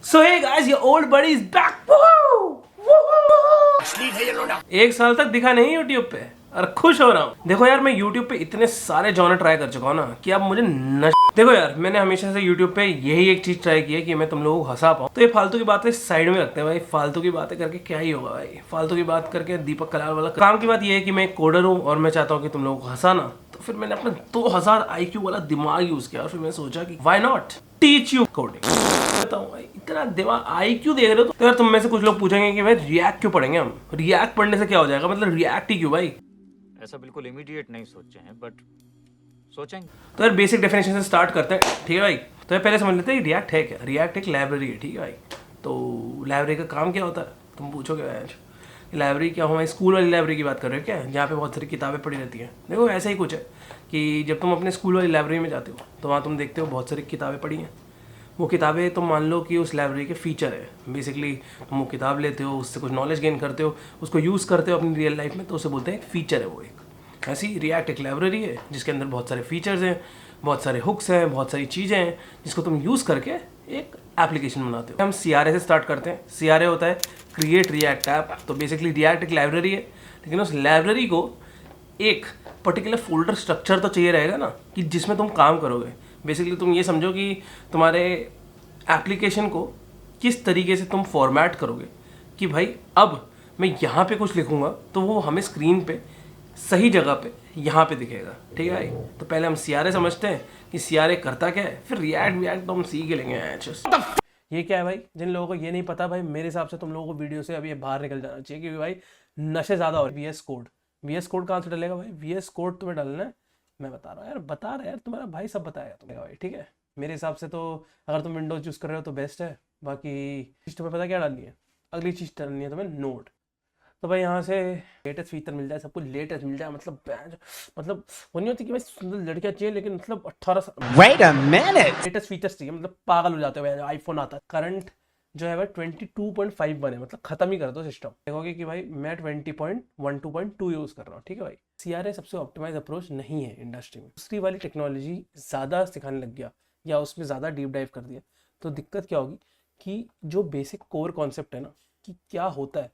So hey guys, your old buddy is back. एक साल तक दिखा नहीं यूट्यूब पे और खुश हो रहा हूँ। देखो यार, मैं यूट्यूब पे इतने सारे जॉनर ट्राई कर चुका हूँ ना कि अब मुझे देखो यार, मैंने हमेशा से यूट्यूब पे यही एक चीज ट्राई की है कि मैं तुम लोगों को हंसा पाऊँ। तो ये फालतू की बातें साइड में रखते हैं भाई। फालतू की बातें करके क्या ही होगा भाई। फालतू की बात करके दीपक कलाल वाला काम की बात ये है कि मैं एक कोडर हूँ और मैं चाहता हूँ कि तुम लोगों को हंसाना। तो फिर मैंने अपना 2000 IQ वाला दिमाग यूज किया और फिर मैंने सोचा कि why not teach you coding. बताऊं भाई, इतना दिमाग IQ देख रहे हो तो यार तुम में से कुछ लोग पूछेंगे कि भाई रिएक्ट क्यों पढ़ेंगे हम। रिएक्ट पढ़ने से क्या हो जाएगा, मतलब रिएक्ट ही क्यों भाई। ऐसा बिल्कुल इमीडिएट नहीं सोचे हैं बट सोचेंगे। तो यार बेसिक डेफिनेशन से स्टार्ट करते हैं, ठीक है भाई। तो यार पहले समझ लेते हैं रिएक्ट है क्या। रिएक्ट एक लाइब्रेरी है, ठीक है भाई। तो लाइब्रेरी का काम क्या होता है, तुम पूछोगे आज लाइब्रेरी क्या हो। मैं स्कूल वाली लाइब्रेरी की बात कर रहे हो क्या, जहाँ पे बहुत सारी किताबें पड़ी रहती हैं। देखो ऐसा ही कुछ है कि जब तुम अपने स्कूल वाली लाइब्रेरी में जाते हो तो वहाँ तुम देखते हो बहुत सारी किताबें पड़ी हैं। वो किताबें तुम मान लो कि उस लाइब्रेरी के फीचर है। बेसिकली तुम वो किताब लेते हो, उससे कुछ नॉलेज गेन करते हो, उसको यूज़ करते हो अपनी रियल लाइफ में, तो उसे बोलते हैं एक फीचर है वो एक। ऐसी रिएक्ट एक लाइब्रेरी है जिसके अंदर बहुत सारे फीचर्स हैं, बहुत सारे हुक्स हैं, बहुत सारी चीज़ें हैं जिसको तुम यूज़ करके एक एप्लीकेशन बनाते हो। हम CRA से स्टार्ट करते हैं। CRA होता है क्रिएट रिएक्ट ऐप। तो बेसिकली रिएक्ट एक लाइब्रेरी है, लेकिन उस लाइब्रेरी को एक पर्टिकुलर फोल्डर स्ट्रक्चर तो चाहिए रहेगा ना कि जिसमें तुम काम करोगे। बेसिकली तुम ये समझो कि तुम्हारे एप्लीकेशन को किस तरीके से तुम फॉर्मेट करोगे कि भाई अब मैं यहाँ पे कुछ लिखूँगा तो वो हमें स्क्रीन पे सही जगह पे यहाँ पे दिखेगा, ठीक है भाई। तो पहले हम CRA समझते हैं कि CRA करता क्या है, फिर रिएक्ट तो हम सीख लेंगे। ये क्या है भाई, जिन लोगों को ये नहीं पता भाई, मेरे हिसाब से तुम लोगों को वीडियो से अभी बाहर निकल जाना चाहिए क्योंकि भाई नशे ज़्यादा हो रहे। VS कोड, VS कोड कहाँ से डलेगा भाई। VS कोड तुम्हें डालना है, मैं बता रहा हूँ यार, बता रहा है यार, तुम्हारा भाई सब बताएगा तुम्हें भाई, ठीक है। मेरे हिसाब से तो अगर तुम विंडोज चूज कर रहे हो तो बेस्ट है। बाकी चीज़ तुम्हें पता क्या डालनी है, अगली चीज़ डालनी है तुम्हें नोट। तो भाई यहाँ से लेटेस्ट फीचर मिल जाए, सब कुछ लेटेस्ट मिल जाए, मतलब वो नहीं होती कि भाई सुंदर लड़कियाँ चाहिए लेकिन मतलब 18 साल Wait a minute. Latest features चाहिए, मतलब पागल हो जाते हो भाई। आईफोन आता है करंट जो है भाई 22.51 है, मतलब खत्म ही कर दो सिस्टम। देखोगे कि भाई मैं 20.12.2 यूज कर रहा हूँ, ठीक है भाई। CRA सबसे ऑप्टिमाइज अप्रोच नहीं है इंडस्ट्री में। दूसरी वाली टेक्नोलॉजी ज़्यादा सिखाने लग गया या उसमें ज़्यादा डीप डाइव कर दिया तो दिक्कत क्या होगी कि जो बेसिक कोर कॉन्सेप्ट है ना कि क्या होता है,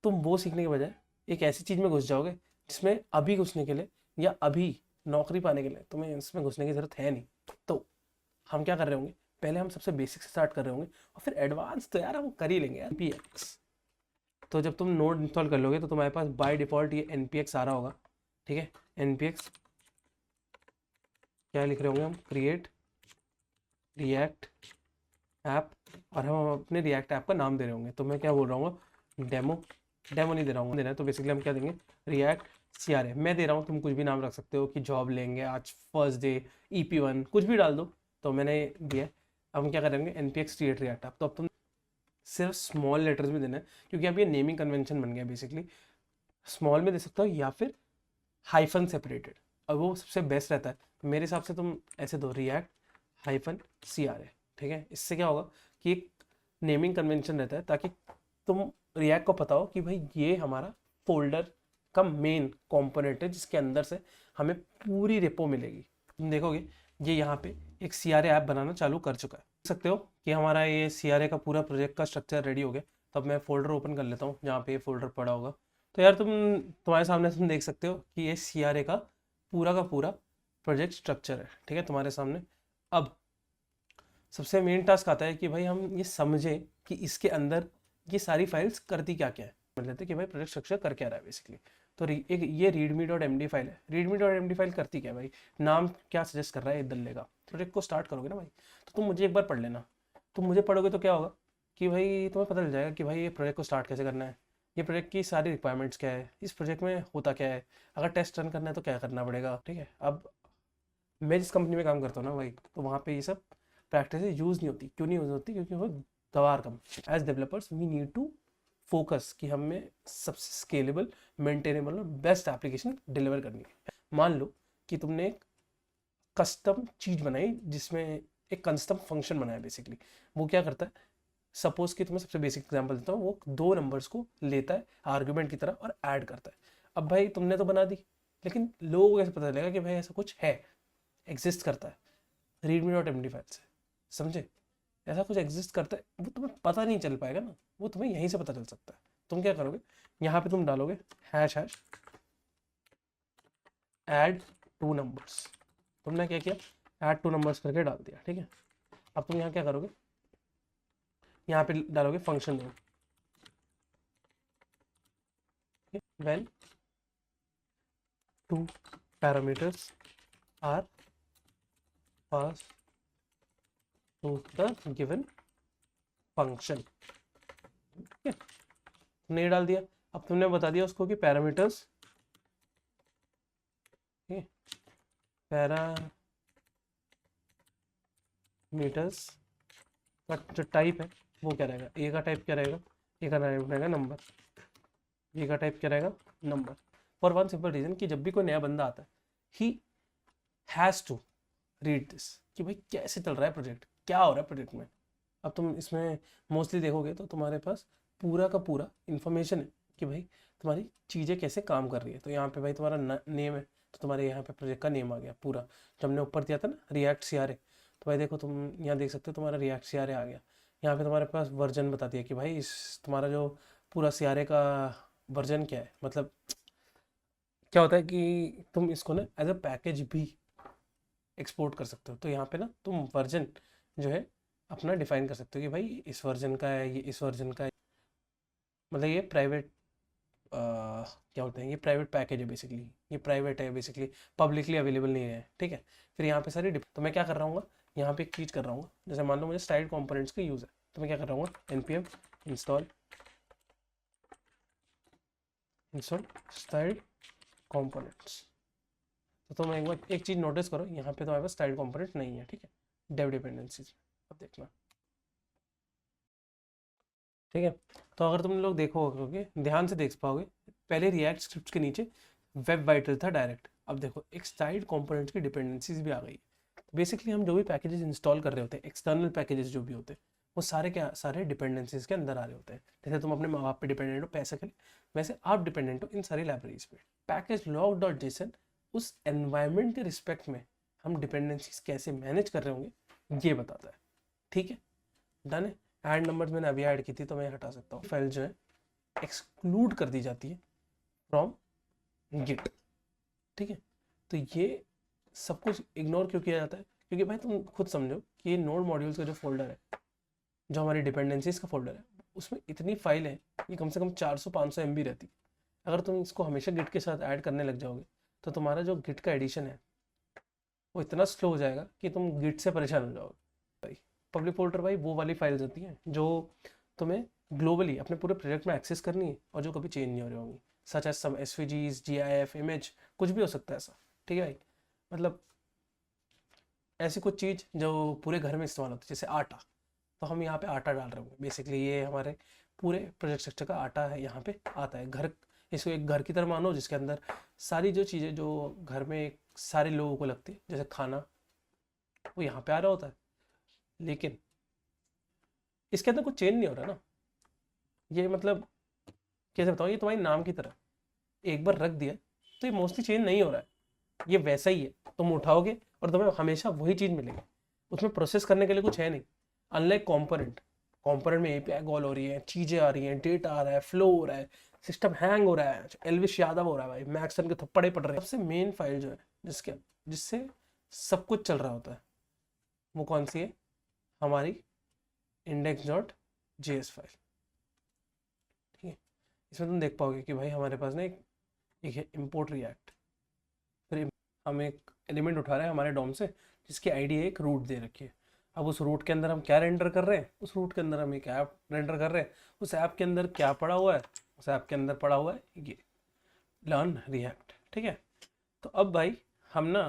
तुम वो सीखने के बजाय एक ऐसी चीज़ में घुस जाओगे जिसमें अभी घुसने के लिए या अभी नौकरी पाने के लिए तुम्हें इसमें घुसने की ज़रूरत है नहीं। तो हम क्या कर रहे होंगे, पहले हम सबसे बेसिक से स्टार्ट कर रहे होंगे और फिर एडवांस तो यार हम कर ही लेंगे। NPX, तो जब तुम नोड इंस्टॉल कर लोगे तो तुम्हारे पास बाय डिफ़ॉल्ट ये NPX आ रहा होगा, ठीक है। NPX क्या लिख रहे होंगे हम, क्रिएट रिएक्ट ऐप, और हम अपने रिएक्ट ऐप का नाम दे रहे होंगे। तो मैं क्या बोल रहा हूँ, डेमो नहीं दे रहा हूँ, देना है। तो बेसिकली हम क्या देंगे, रिएक्ट CRA मैं दे रहा हूँ। तुम कुछ भी नाम रख सकते हो कि जॉब लेंगे आज, फर्स्ट डे, EP1, कुछ भी डाल दो। तो मैंने दिया। अब हम क्या करेंगे, NPX क्रिएट रिएक्ट ऐप। तो अब तुम सिर्फ स्मॉल लेटर्स में देना है क्योंकि अब ये नेमिंग कन्वेंशन बन गया। बेसिकली स्मॉल में दे सकते हो या फिर हाइफन सेपरेटेड, और वो सबसे बेस्ट रहता है। तो मेरे हिसाब से तुम ऐसे दो, रिएक्ट -CRA, ठीक है। इससे क्या होगा कि एक नेमिंग कन्वेंशन रहता है ताकि तुम रिएक्ट को पता हो कि भाई ये हमारा फोल्डर का मेन कंपोनेंट है जिसके अंदर से हमें पूरी रेपो मिलेगी। तुम देखोगे ये यहाँ पे एक CRA ऐप बनाना चालू कर चुका है। देख सकते हो कि हमारा ये CRA का पूरा प्रोजेक्ट का स्ट्रक्चर रेडी हो गया। तो अब मैं फोल्डर ओपन कर लेता हूँ जहाँ पे ये फोल्डर पड़ा होगा। तो यार तुम्हारे सामने तुम देख सकते हो कि ये CRA का पूरा प्रोजेक्ट स्ट्रक्चर है, ठीक है, तुम्हारे सामने। अब सबसे मेन टास्क आता है कि भाई हम ये समझें कि इसके अंदर ये सारी फाइल्स करती क्या क्या है। समझ लेते हैं कि भाई प्रोजेक्ट स्ट्रक्चर कर क्या रहा है बेसिकली। तो एक ये readme.md फाइल है। readme.md फाइल करती क्या है भाई, नाम क्या सजेस्ट कर रहा है ये डलेगा। प्रोजेक्ट को स्टार्ट करोगे ना भाई, तो तुम मुझे एक बार पढ़ लेना। तुम मुझे पढ़ोगे तो क्या होगा कि भाई तुम्हें पता चल जाएगा कि भाई ये प्रोजेक्ट को स्टार्ट कैसे करना है, ये प्रोजेक्ट की सारी रिक्वायरमेंट्स क्या है, इस प्रोजेक्ट में होता क्या है, अगर टेस्ट रन करना है तो क्या करना पड़ेगा, ठीक है। अब मैं जिस कंपनी में काम करता हूँ ना भाई, तो वहाँ पे ये सब प्रैक्टिस यूज़ नहीं होती। क्यों नहीं यूज़ होती, क्योंकि वो गवार कम। As developers we need to focus कि हमें सबसे स्केलेबल, मेंटेनेबल और बेस्ट एप्लीकेशन डिलीवर करनी है। मान लो कि तुमने एक कस्टम चीज़ बनाई जिसमें एक कस्टम फंक्शन बनाया। बेसिकली वो क्या करता है, सपोज कि तुम्हें सबसे बेसिक एग्जांपल देता हूँ, वो दो नंबर्स को लेता है आर्ग्यूमेंट की तरह और ऐड करता है। अब भाई तुमने तो बना दी, लेकिन लोगों को कैसे पता चलेगा कि भाई ऐसा कुछ है, एग्जिस्ट करता है। readme.md फाइल से, समझे। ऐसा कुछ एग्जिस्ट करता है वो तुम्हें पता नहीं चल पाएगा ना, वो तुम्हें यहीं से पता चल सकता है। तुम क्या करोगे, यहाँ पे तुम डालोगे hash hash add two numbers. तुमने क्या किया, ऐड टू नंबर्स करके डाल दिया, ठीक है। अब तुम यहाँ क्या करोगे, यहाँ पे डालोगे function name, when two parameters are passed to the given function, ठीक है। तुमने ये डाल दिया। अब तुमने बता दिया उसको कि पैरामीटर्स, पैरामीटर्स का जो टाइप है वो क्या रहेगा, ए का टाइप क्या रहेगा, ए का टाइप रहेगा नंबर, बी का टाइप क्या रहेगा number. For one simple reason कि जब भी कोई नया बंदा आता है he has to read this कि भाई कैसे चल रहा है प्रोजेक्ट, क्या हो रहा है प्रोजेक्ट में। अब तुम इसमें मोस्टली देखोगे तो तुम्हारे पास पूरा का पूरा इन्फॉर्मेशन है कि भाई तुम्हारी चीज़ें कैसे काम कर रही है। तो यहाँ पे भाई तुम्हारा नेम है, तो तुम्हारे यहाँ पे प्रोजेक्ट का नेम आ गया पूरा। जब हमने ऊपर दिया था ना रिएक्ट CRA, तो भाई देखो तुम यहाँ देख सकते हो तुम्हारा रिएक्ट CRA आ गया। यहाँ पे तुम्हारे पास वर्जन बता दिया कि भाई इस तुम्हारा जो पूरा CRA का वर्जन क्या है। मतलब क्या होता है कि तुम इसको ना एज अ पैकेज भी एक्सपोर्ट कर सकते हो। तो यहाँ पे ना तुम वर्जन जो है अपना डिफाइन कर सकते हो कि भाई इस वर्जन का है, ये इस वर्जन का है। मतलब ये प्राइवेट क्या होता है, ये प्राइवेट पैकेज है बेसिकली, ये प्राइवेट है बेसिकली, पब्लिकली अवेलेबल नहीं है, ठीक है। फिर यहाँ पे सारी तो मैं क्या कर रहा हूँ, यहाँ पे एक चीज़ कर रहा हूँ। जैसे मान लो मुझे स्टाइल कंपोनेंट्स का यूज़ है, तो मैं क्या कर रहा हूँ, npm इंस्टॉल स्टाइल कंपोनेंट्स। तो तुम एक बार एक चीज़ नोटिस करो, यहाँ पे तुम्हारे पास स्टाइल कंपोनेंट नहीं है, ठीक है, डेव डिपेंडेंसीज। अब देखना, ठीक है। तो अगर तुम लोग देखोगे ध्यान से देख पाओगे, पहले रिएक्ट स्क्रिप्ट के नीचे वेब वाइटल था डायरेक्ट। अब देखो एक स्टाइल कंपोनेंट्स की डिपेंडेंसीज भी आ गई है। तो बेसिकली हम जो भी पैकेजेस इंस्टॉल कर रहे होते हैं, एक्सटर्नल पैकेजेस जो भी होते हैं, वो सारे क्या सारे डिपेंडेंसीज के अंदर आ रहे होते हैं। जैसे तुम अपने माँ बाप पे डिपेंडेंट हो पैसे के लिए, वैसे आप डिपेंडेंट हो इन सारी लाइब्रेरीज पे। पैकेज लॉग डॉट जेसन उस एनवायरनमेंट के रिस्पेक्ट में हम डिपेंडेंसीज कैसे मैनेज कर रहे होंगे ये बताता है, ठीक है। डन है। ऐड नंबर्स मैंने अभी ऐड की थी तो मैं हटा सकता हूँ। फाइल जो है एक्सक्लूड कर दी जाती है फ्रॉम गिट, ठीक है। तो ये सब कुछ इग्नोर क्यों किया जाता है, क्योंकि भाई तुम खुद समझो कि ये नोड मॉड्यूल्स का जो फोल्डर है, जो हमारी डिपेंडेंसीज का फोल्डर है, उसमें इतनी फाइल है, ये कम से कम 400-500 MB रहती है। अगर तुम इसको हमेशा गिट के साथ ऐड करने लग जाओगे तो तुम्हारा जो गिट का एडिशन है वो इतना स्लो हो जाएगा कि तुम गिट से परेशान हो जाओगे। भाई पब्लिक फोल्डर भाई वो वाली फाइल्स होती हैं जो तुम्हें ग्लोबली अपने पूरे प्रोजेक्ट में एक्सेस करनी है और जो कभी चेंज नहीं हो रही होंगी, सच एज सम SVGs, GIF, इमेज, कुछ भी हो सकता है ऐसा, ठीक है भाई। मतलब ऐसी कुछ चीज़ जो पूरे घर में इस्तेमाल होती है, जैसे आटा। तो हम यहाँ पे आटा डाल रहे होंगे, बेसिकली ये हमारे पूरे प्रोजेक्ट स्ट्रक्चर का आटा है, यहाँ पे आता है। घर, इसको एक घर की तरह मानो जिसके अंदर सारी जो चीज़ें जो घर में सारे लोगों को लगती है, जैसे खाना, वो यहाँ पे आ रहा होता है। लेकिन इसके अंदर कुछ चेंज नहीं हो रहा ना। ये मतलब कैसे बताऊँ, ये तुम्हारी नाम की तरह एक बार रख दिया तो ये मोस्टली चेंज नहीं हो रहा है, ये वैसा ही है। तुम उठाओगे और तुम्हें हमेशा वही चीज़ मिलेगी, उसमें प्रोसेस करने के लिए कुछ है नहीं। अनलाइक कंपोनेंट, कंपोनेंट में API कॉल हो रही है, चीज़ें आ रही हैं, डेटा आ रहा है, फ्लो हो रहा है, सिस्टम हैंग हो रहा है, एल्विश यादव हो रहा है भाई, मैक्सन के थप्पड़े पड़ रहे हैं। सबसे मेन फाइल जो है जिससे सब कुछ चल रहा होता है वो कौन सी है, हमारी index.js फाइल, ठीक है। इसमें तुम देख पाओगे कि भाई हमारे पास ना एक है import react। फिर हम एक एलिमेंट उठा रहे हैं हमारे डॉम से जिसकी ID है एक रूट दे रखी है। अब उस रूट के अंदर हम क्या रेंडर कर रहे हैं, उस रूट के अंदर हम एक ऐप रेंडर कर रहे हैं। उस ऐप के अंदर क्या पड़ा हुआ है, उस ऐप के अंदर पड़ा हुआ है ये लर्न रिएक्ट, ठीक है। तो अब भाई हम ना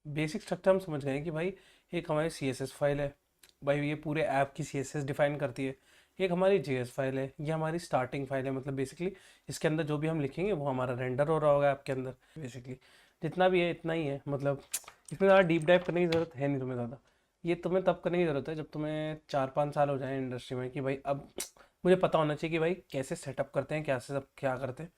बेसिक स्ट्रक्चर हम समझ गए हैं कि भाई एक हमारी CSS फाइल है, भाई ये पूरे ऐप की CSS डिफाइन करती है। एक हमारी JS फाइल है, ये हमारी स्टार्टिंग फाइल है, मतलब बेसिकली इसके अंदर जो भी हम लिखेंगे वो हमारा रेंडर हो रहा होगा ऐप के अंदर। बेसिकली जितना भी है इतना ही है, मतलब इसमें ज़्यादा डीप डाइव करने की ज़रूरत है नहीं तुम्हें ज़्यादा। ये तुम्हें तब करने की ज़रूरत है जब तुम्हें 4-5 साल हो जाए इंडस्ट्री में, कि भाई अब मुझे पता होना चाहिए कि भाई कैसे सेटअप करते हैं, कैसे सब क्या करते हैं।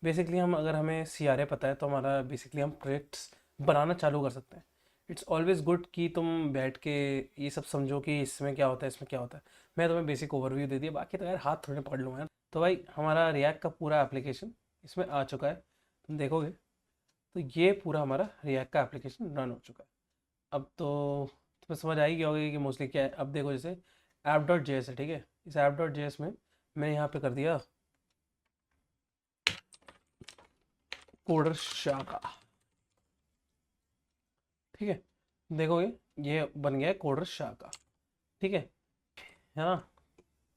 बेसिकली हम अगर हमें CRA पता है तो हमारा बेसिकली हम प्रोजेक्ट्स बनाना चालू कर सकते हैं। इट्स ऑलवेज गुड कि तुम बैठ के ये सब समझो कि इसमें क्या होता है, इसमें क्या होता है। मैं तुम्हें बेसिक ओवरव्यू दे दिया, बाकी तो यार हाथ थोड़े पकड़ लूँगा यार। तो भाई हमारा रिएक्ट का पूरा एप्लीकेशन इसमें आ चुका है, तुम देखोगे तो ये पूरा हमारा रिएक्ट का एप्लीकेशन रन हो चुका है। अब तो तुम्हें समझ आई गया होगी कि मोस्टली क्या है। अब देखो जैसे ऐप डॉट जे एस है, ठीक है। इस ऐप डॉट जे एस में मैंने यहाँ पे कर दिया कोडर शाखा, ठीक है। देखोगे ये बन गया है कोडर शाखा, ठीक है ना।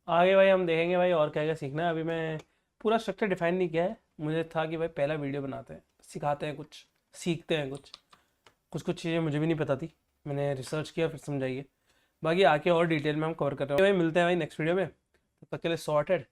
आगे भाई हम देखेंगे भाई और क्या क्या सीखना है। अभी मैं पूरा स्ट्रक्चर डिफाइन नहीं किया है, मुझे था कि भाई पहला वीडियो बनाते हैं, सिखाते हैं कुछ, सीखते हैं कुछ। कुछ कुछ चीज़ें मुझे भी नहीं पता थी, मैंने रिसर्च किया फिर समझाइए। बाकी आके और डिटेल में हम कवर कर रहे हैं भाई। मिलते हैं भाई नेक्स्ट वीडियो में, तब तक के लिए सॉर्टेड।